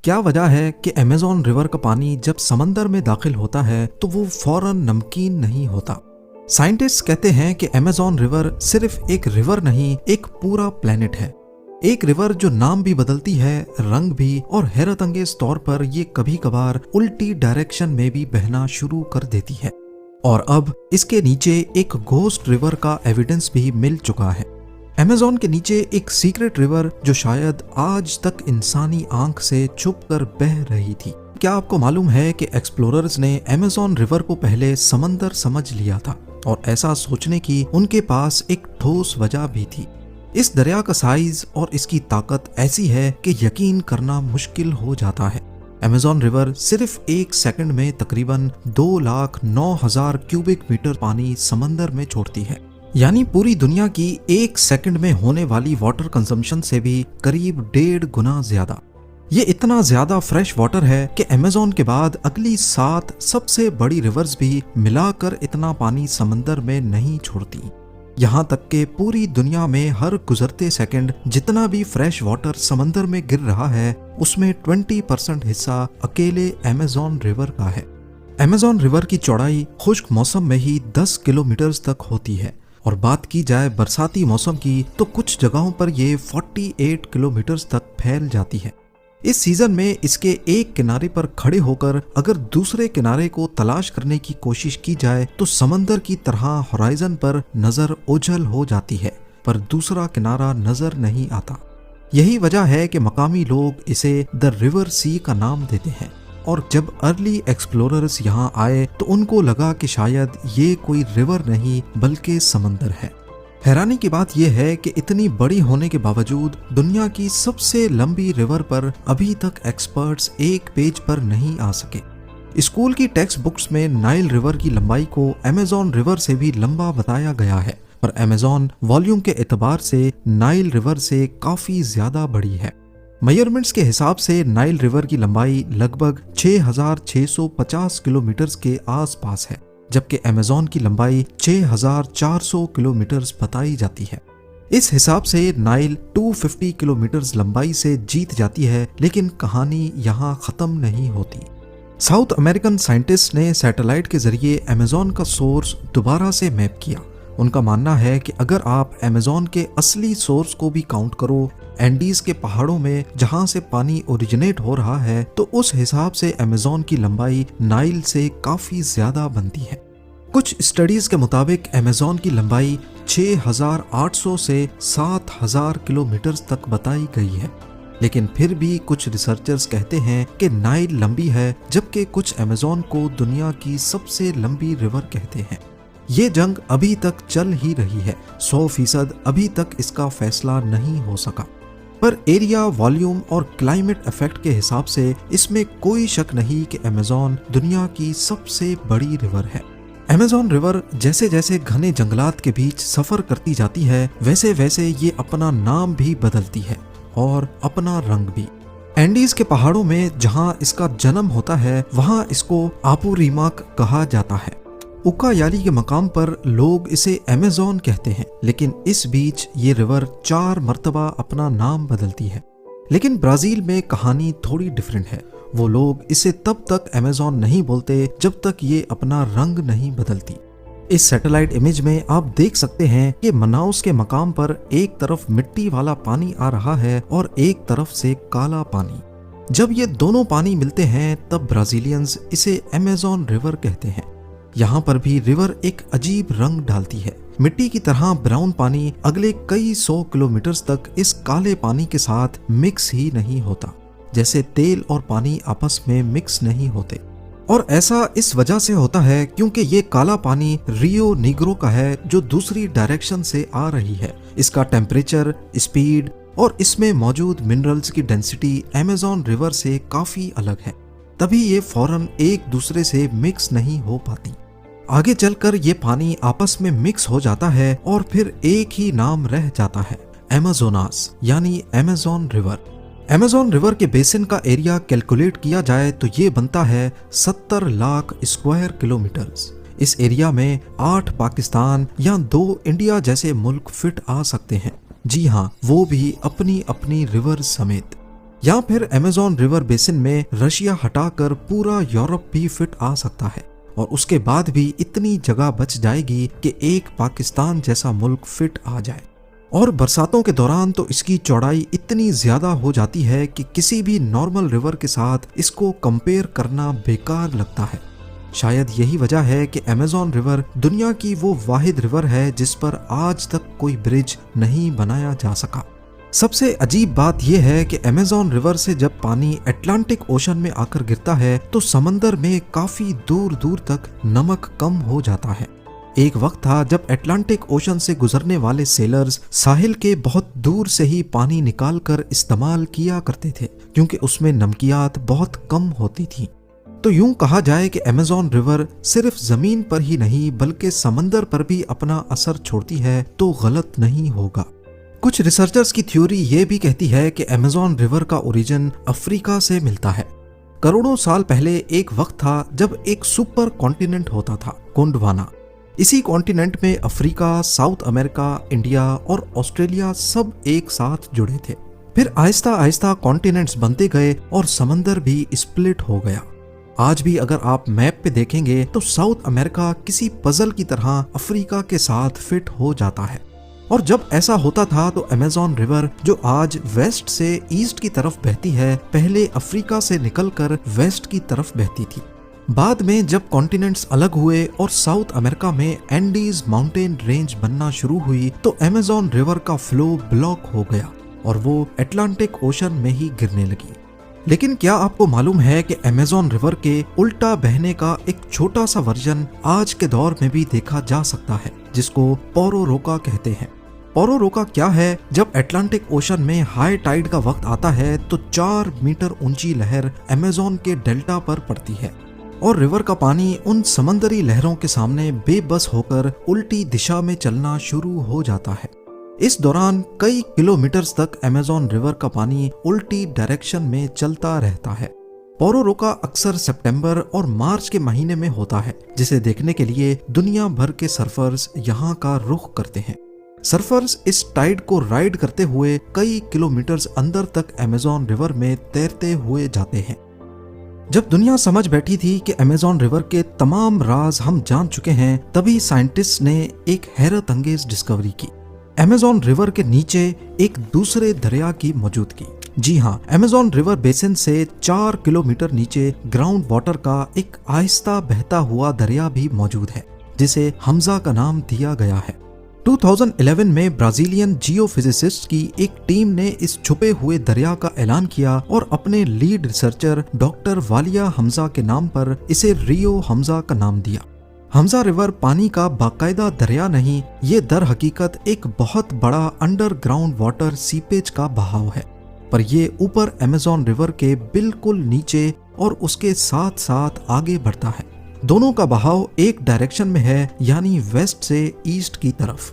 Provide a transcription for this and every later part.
क्या वजह है कि अमेज़न रिवर का पानी जब समंदर में दाखिल होता है तो वो फौरन नमकीन नहीं होता। साइंटिस्ट कहते हैं कि अमेज़न रिवर सिर्फ एक रिवर नहीं, एक पूरा प्लेनेट है। एक रिवर जो नाम भी बदलती है, रंग भी, और हैरत अंगेज तौर पर ये कभी कभार उल्टी डायरेक्शन में भी बहना शुरू कर देती है। और अब इसके नीचे एक घोस्ट रिवर का एविडेंस भी मिल चुका है। अमेज़न के नीचे एक सीक्रेट रिवर जो शायद आज तक इंसानी आंख से छुप कर बह रही थी। क्या आपको मालूम है कि एक्सप्लोरर्स ने अमेज़न रिवर को पहले समंदर समझ लिया था, और ऐसा सोचने की उनके पास एक ठोस वजह भी थी। इस दरिया का साइज और इसकी ताकत ऐसी है कि यकीन करना मुश्किल हो जाता है। अमेज़न रिवर सिर्फ एक सेकंड में तकरीबन 2,09,000 क्यूबिक मीटर पानी समंदर में छोड़ती है, यानी पूरी दुनिया की एक सेकंड में होने वाली वाटर कंजम्पशन से भी करीब 1.5 गुना ज्यादा। ये इतना ज्यादा फ्रेश वाटर है कि अमेज़न के बाद अगली 7 सबसे बड़ी रिवर्स भी मिलाकर इतना पानी समंदर में नहीं छोड़ती। यहाँ तक कि पूरी दुनिया में हर गुजरते सेकंड जितना भी फ्रेश वाटर समंदर में गिर रहा है, उसमें 20% हिस्सा अकेले अमेज़न रिवर का है। अमेज़न रिवर की चौड़ाई खुश्क मौसम में ही 10 किलोमीटर तक होती है, और बात की जाए बरसाती मौसम की तो कुछ जगहों पर ये 48 किलोमीटर तक फैल जाती है। इस सीजन में इसके एक किनारे पर खड़े होकर अगर दूसरे किनारे को तलाश करने की कोशिश की जाए तो समंदर की तरह होराइजन पर नजर ओझल हो जाती है, पर दूसरा किनारा नजर नहीं आता। यही वजह है कि मकामी लोग इसे द रिवर सी का नाम देते हैं, और जब अर्ली एक्सप्लोरर्स यहाँ आए तो उनको लगा कि शायद ये कोई रिवर नहीं बल्कि समंदर है। हैरानी की बात यह है कि इतनी बड़ी होने के बावजूद दुनिया की सबसे लंबी रिवर पर अभी तक एक्सपर्ट्स एक पेज पर नहीं आ सके। स्कूल की टेक्स्ट बुक्स में नाइल रिवर की लंबाई को अमेज़न रिवर से भी लंबा बताया गया है, पर अमेज़न वॉल्यूम के एतबार से नाइल रिवर से काफी ज्यादा बड़ी है। मेजरमेंट्स के हिसाब से नाइल रिवर की लंबाई लगभग 6,650 किलोमीटर के आसपास है, जबकि अमेज़न की लंबाई 6,400 किलोमीटर बताई जाती है। इस हिसाब से नाइल 250 किलोमीटर लंबाई से जीत जाती है, लेकिन कहानी यहाँ खत्म नहीं होती। साउथ अमेरिकन साइंटिस्ट ने सैटेलाइट के जरिए अमेज़न का सोर्स दोबारा से मैप किया। उनका मानना है कि अगर आप अमेज़न के असली सोर्स को भी काउंट करो, एंडीज के पहाड़ों में जहां से पानी ओरिजिनेट हो रहा है, तो उस हिसाब से अमेज़न की लंबाई नाइल से काफी ज्यादा बनती है। कुछ स्टडीज के मुताबिक अमेज़न की लंबाई 6,800 से 7,000 किलोमीटर तक बताई गई है, लेकिन फिर भी कुछ रिसर्चर्स कहते हैं कि नाइल लंबी है, जबकि कुछ अमेज़न को दुनिया की सबसे लंबी रिवर कहते हैं। ये जंग अभी तक चल ही रही है, 100% अभी तक इसका फैसला नहीं हो सका, पर एरिया, वॉल्यूम और क्लाइमेट इफेक्ट के हिसाब से इसमें कोई शक नहीं कि अमेज़न दुनिया की सबसे बड़ी रिवर है। अमेज़न रिवर जैसे जैसे घने जंगलात के बीच सफर करती जाती है, वैसे वैसे ये अपना नाम भी बदलती है और अपना रंग भी। एंडीज के पहाड़ों में जहां इसका जन्म होता है, वहां इसको आपुरीमाक कहा जाता है। उकायाली के मकाम पर लोग इसे अमेज़न कहते हैं, लेकिन इस बीच ये रिवर 4 मर्तबा अपना नाम बदलती है। लेकिन ब्राजील में कहानी थोड़ी डिफरेंट है। वो लोग इसे तब तक अमेज़न नहीं बोलते जब तक ये अपना रंग नहीं बदलती। इस सैटेलाइट इमेज में आप देख सकते हैं कि मनाउस के मकाम पर एक तरफ मिट्टी वाला पानी आ रहा है और एक तरफ से काला पानी। जब ये दोनों पानी मिलते हैं तब ब्राजीलियंस इसे अमेज़न रिवर कहते हैं। यहाँ पर भी रिवर एक अजीब रंग डालती है। मिट्टी की तरह ब्राउन पानी अगले कई 100 किलोमीटर तक इस काले पानी के साथ मिक्स ही नहीं होता, जैसे तेल और पानी आपस में मिक्स नहीं होते। और ऐसा इस वजह से होता है क्योंकि ये काला पानी रियो नीग्रो का है, जो दूसरी डायरेक्शन से आ रही है। इसका टेम्परेचर, स्पीड और इसमें मौजूद मिनरल्स की डेंसिटी अमेज़न रिवर से काफी अलग है, तभी ये फौरन एक दूसरे से मिक्स नहीं हो पाती। आगे चलकर ये पानी आपस में मिक्स हो जाता है और फिर एक ही नाम रह जाता है, अमेज़ोनास, यानी अमेज़न रिवर। अमेज़न रिवर के बेसिन का एरिया कैलकुलेट किया जाए तो ये बनता है 70 लाख स्क्वायर किलोमीटर्स। इस एरिया में 8 पाकिस्तान या 2 इंडिया जैसे मुल्क फिट आ सकते हैं। जी हाँ, वो भी अपनी अपनी रिवर समेत। या फिर अमेज़न रिवर बेसिन में रशिया हटाकर पूरा यूरोप भी फिट आ सकता है, और उसके बाद भी इतनी जगह बच जाएगी कि एक पाकिस्तान जैसा मुल्क फिट आ जाए। और बरसातों के दौरान तो इसकी चौड़ाई इतनी ज्यादा हो जाती है कि किसी भी नॉर्मल रिवर के साथ इसको कंपेयर करना बेकार लगता है। शायद यही वजह है कि अमेज़न रिवर दुनिया की वो वाहिद रिवर है जिस पर आज तक कोई ब्रिज नहीं बनाया जा सका। सबसे अजीब बात यह है कि अमेज़न रिवर से जब पानी अटलांटिक ओशन में आकर गिरता है तो समंदर में काफी दूर दूर तक नमक कम हो जाता है। एक वक्त था जब अटलांटिक ओशन से गुजरने वाले सेलर्स साहिल के बहुत दूर से ही पानी निकालकर इस्तेमाल किया करते थे, क्योंकि उसमें नमकियात बहुत कम होती थी। तो यूं कहा जाए कि अमेज़न रिवर सिर्फ जमीन पर ही नहीं बल्कि समंदर पर भी अपना असर छोड़ती है तो गलत नहीं होगा। कुछ रिसर्चर्स की थ्योरी ये भी कहती है कि अमेज़न रिवर का ओरिजिन अफ्रीका से मिलता है। करोड़ों साल पहले एक वक्त था जब एक सुपर कॉन्टिनेंट होता था, गोंडवाना। इसी कॉन्टिनेंट में अफ्रीका, साउथ अमेरिका, इंडिया और ऑस्ट्रेलिया सब एक साथ जुड़े थे। फिर आहिस्ता आहिस्ता कॉन्टिनेंट्स बनते गए और समंदर भी स्प्लिट हो गया। आज भी अगर आप मैप पे देखेंगे तो साउथ अमेरिका किसी पजल की तरह अफ्रीका के साथ फिट हो जाता है। और जब ऐसा होता था तो अमेज़न रिवर जो आज वेस्ट से ईस्ट की तरफ बहती है, पहले अफ्रीका से निकलकर वेस्ट की तरफ बहती थी। बाद में जब कॉन्टिनेंट्स अलग हुए और साउथ अमेरिका में एंडीज माउंटेन रेंज बनना शुरू हुई तो अमेज़न रिवर का फ्लो ब्लॉक हो गया और वो अटलांटिक ओशन में ही गिरने लगी। लेकिन क्या आपको मालूम है कि अमेज़न रिवर के उल्टा बहने का एक छोटा सा वर्जन आज के दौर में भी देखा जा सकता है, जिसको पोरोरोका कहते हैं। पोरोरोका क्या है? जब अटलांटिक ओशन में हाई टाइड का वक्त आता है तो 4 मीटर ऊंची लहर अमेज़न के डेल्टा पर पड़ती है और रिवर का पानी उन समंदरी लहरों के सामने बेबस होकर उल्टी दिशा में चलना शुरू हो जाता है। इस दौरान कई किलोमीटर्स तक अमेज़न रिवर का पानी उल्टी डायरेक्शन में चलता रहता है। पोरोरोका अक्सर सितंबर और मार्च के महीने में होता है, जिसे देखने के लिए दुनिया भर के सर्फर्स यहाँ का रुख करते हैं। सर्फर्स इस टाइड को राइड करते हुए कई किलोमीटर्स अंदर तक अमेज़न रिवर में तैरते हुए जाते हैं। जब दुनिया समझ बैठी थी कि अमेज़न रिवर के तमाम राज हम जान चुके हैं, तभी साइंटिस्ट ने एक हैरत अंगेज डिस्कवरी की। अमेज़न रिवर के नीचे एक दूसरे दरिया की मौजूदगी। जी हाँ, अमेज़न रिवर बेसिन से 4 किलोमीटर नीचे ग्राउंड वाटर का एक आहिस्ता बहता हुआ दरिया भी मौजूद है, जिसे हमजा का नाम दिया गया है। 2011 में ब्राजीलियन जियोफिजिसिस्ट की एक टीम ने इस छुपे हुए दरिया का ऐलान किया और अपने lead researcher doctor Walia Hamza के नाम पर इसे रियो हमजा का नाम दिया। हमजा रिवर पानी का बाकायदा दरिया नहीं, ये दर हकीकत एक बहुत बड़ा अंडरग्राउंड वाटर सीपेज का बहाव है, पर ये ऊपर अमेज़न रिवर के बिल्कुल नीचे और उसके साथ साथ आगे बढ़ता है। दोनों का बहाव एक डायरेक्शन में है, यानी वेस्ट से ईस्ट की तरफ।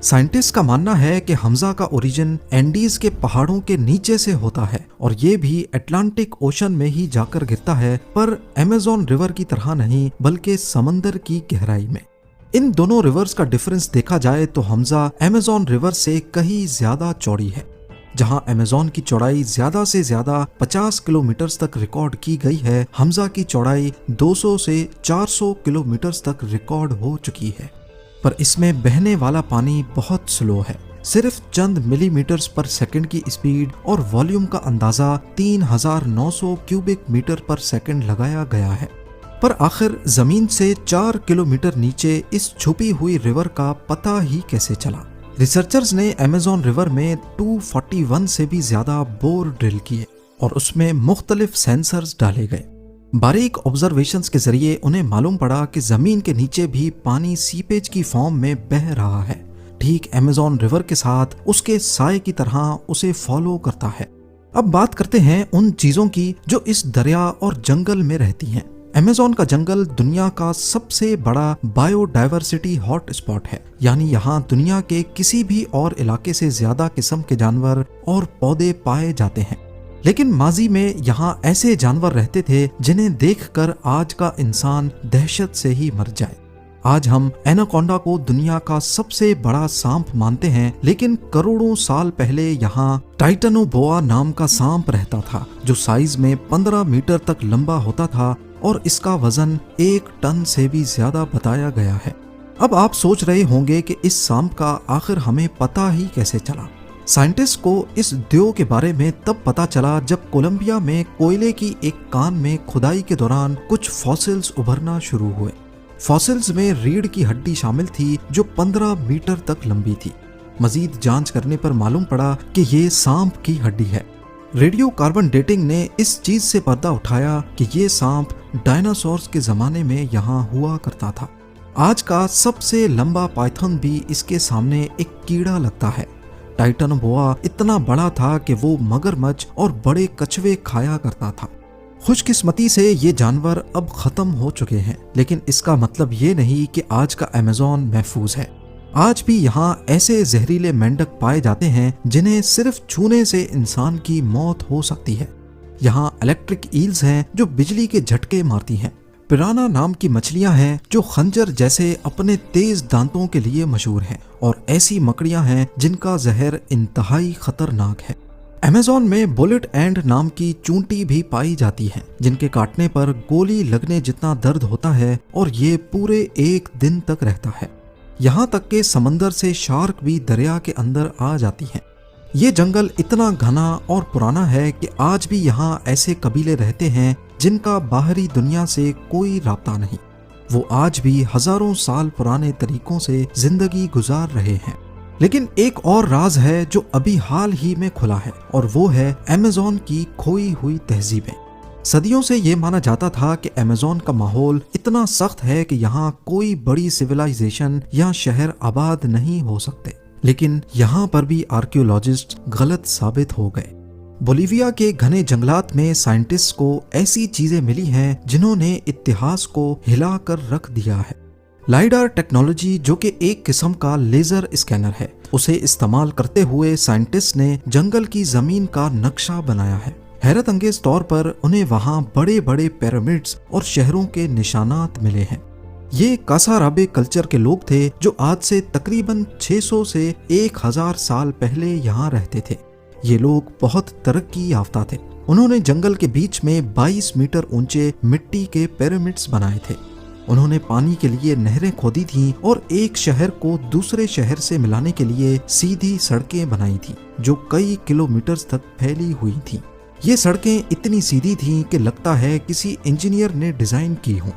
साइंटिस्ट का मानना है कि हमजा का ओरिजिन एंडीज के पहाड़ों के नीचे से होता है और ये भी अटलांटिक ओशन में ही जाकर गिरता है, पर अमेज़न रिवर की तरह नहीं बल्कि समंदर की गहराई में। इन दोनों रिवर्स का डिफरेंस देखा जाए तो हमजा अमेज़न रिवर से कहीं ज्यादा चौड़ी है। जहां अमेज़न की चौड़ाई ज्यादा से ज्यादा 50 किलोमीटर तक रिकॉर्ड की गई है, हमजा की चौड़ाई 200 से 400 किलोमीटर तक रिकॉर्ड हो चुकी है। पर इसमें बहने वाला पानी बहुत स्लो है, सिर्फ चंद मिलीमीटर्स पर सेकंड की स्पीड और वॉल्यूम का अंदाजा 3900 क्यूबिक मीटर पर सेकंड लगाया गया है। पर आखिर जमीन से 4 किलोमीटर नीचे इस छुपी हुई रिवर का पता ही कैसे चला? रिसर्चर्स ने अमेज़न रिवर में 241 से भी ज्यादा बोर ड्रिल किए और उसमें मुख्तलिफ सेंसर्स डाले गए। बारीक ऑब्जर्वेशंस के जरिए उन्हें मालूम पड़ा कि जमीन के नीचे भी पानी सीपेज की फॉर्म में बह रहा है, ठीक अमेज़न रिवर के साथ उसके साए की तरह उसे फॉलो करता है। अब बात करते हैं उन चीजों की जो इस दरिया और जंगल में रहती हैं। अमेज़न का जंगल दुनिया का सबसे बड़ा बायोडायवर्सिटी हॉट स्पॉट है, यानी यहाँ दुनिया के किसी भी और इलाके से ज्यादा किस्म के जानवर और पौधे पाए जाते हैं। लेकिन माजी में यहाँ ऐसे जानवर रहते थे जिन्हें देखकर आज का इंसान दहशत से ही मर जाए। आज हम एनाकोंडा को दुनिया का सबसे बड़ा सांप मानते हैं, लेकिन करोड़ों साल पहले यहाँ टाइटनोबोआ नाम का सांप रहता था, जो साइज में 15 मीटर तक लंबा होता था और इसका वजन 1 टन से भी ज्यादा बताया गया है। अब आप सोच रहे होंगे कि इस सांप का आखिर हमें पता ही कैसे चला। साइंटिस्ट को इस देव के बारे में तब पता चला जब कोलंबिया में कोयले की एक कान में खुदाई के दौरान कुछ फॉसिल्स उभरना शुरू हुए। फॉसिल्स में रीढ़ की हड्डी शामिल थी जो 15 मीटर तक लंबी थी। मजीद जांच करने पर मालूम पड़ा कि ये सांप की हड्डी है। रेडियो कार्बन डेटिंग ने इस चीज से पर्दा उठाया कि ये सांप डायनासोर्स के जमाने में यहाँ हुआ करता था। आज का सबसे लंबा पाइथन भी इसके सामने एक कीड़ा लगता है। टाइटनोबोआ इतना बड़ा था कि वो मगरमच्छ और बड़े कछुए खाया करता था। खुशकिस्मती से ये जानवर अब खत्म हो चुके हैं, लेकिन इसका मतलब ये नहीं कि आज का अमेज़न महफूज है। आज भी यहाँ ऐसे जहरीले मेंढक पाए जाते हैं जिन्हें सिर्फ छूने से इंसान की मौत हो सकती है। यहाँ इलेक्ट्रिक ईल्स हैं जो बिजली के झटके मारती हैं। पिराना नाम की मछलियां हैं जो खंजर जैसे अपने तेज दांतों के लिए मशहूर हैं, और ऐसी मकड़ियां हैं जिनका जहर इंतहाई खतरनाक है। अमेज़न में बुलेट एंड नाम की चूंटी भी पाई जाती है, जिनके काटने पर गोली लगने जितना दर्द होता है और ये पूरे 1 दिन तक रहता है। यहाँ तक के समंदर से शार्क भी दरिया के अंदर आ जाती हैं। ये जंगल इतना घना और पुराना है कि आज भी यहाँ ऐसे कबीले रहते हैं जिनका बाहरी दुनिया से कोई राब्ता नहीं। वो आज भी हजारों साल पुराने तरीकों से जिंदगी गुजार रहे हैं। लेकिन एक और राज है जो अभी हाल ही में खुला है, और वो है अमेज़न की खोई हुई तहजीबें। सदियों से ये माना जाता था कि अमेज़न का माहौल इतना सख्त है कि यहाँ कोई बड़ी सिविलाइजेशन या शहर आबाद नहीं हो सकते, लेकिन यहाँ पर भी आर्कियोलॉजिस्ट गलत साबित हो गए। बोलिविया के घने जंगलात में साइंटिस्ट को ऐसी चीजें मिली हैं जिन्होंने इतिहास को हिलाकर रख दिया है। लाइडार टेक्नोलॉजी, जो कि एक किस्म का लेजर स्कैनर है, उसे इस्तेमाल करते हुए साइंटिस्ट ने जंगल की जमीन का नक्शा बनाया है। हैरत अंगेज तौर पर उन्हें वहाँ बड़े बड़े पिरामिड्स और शहरों के निशानात मिले हैं। ये कासाराबे कल्चर के लोग थे जो आज से तकरीबन 600 से 1000 साल पहले यहाँ रहते थे। ये लोग बहुत तरक्की याफ्ता थे। उन्होंने जंगल के बीच में 22 मीटर ऊंचे मिट्टी के पिरामिड्स बनाए थे। उन्होंने पानी के लिए नहरें खोदी थीं और एक शहर को दूसरे शहर से मिलाने के लिए सीधी सड़कें बनाई थीं, जो कई किलोमीटर तक फैली हुई थीं। ये सड़कें इतनी सीधी थीं कि लगता है किसी इंजीनियर ने डिजाइन की हो।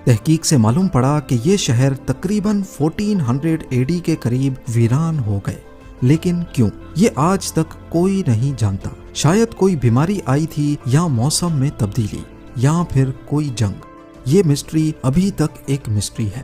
तहकीक से मालूम पड़ा कि ये शहर तकरीबन 1400 AD के करीब वीरान हो गए। लेकिन क्यों, ये आज तक कोई नहीं जानता। शायद कोई बीमारी आई थी, या मौसम में तब्दीली, या फिर कोई जंग। ये मिस्ट्री अभी तक एक मिस्ट्री है।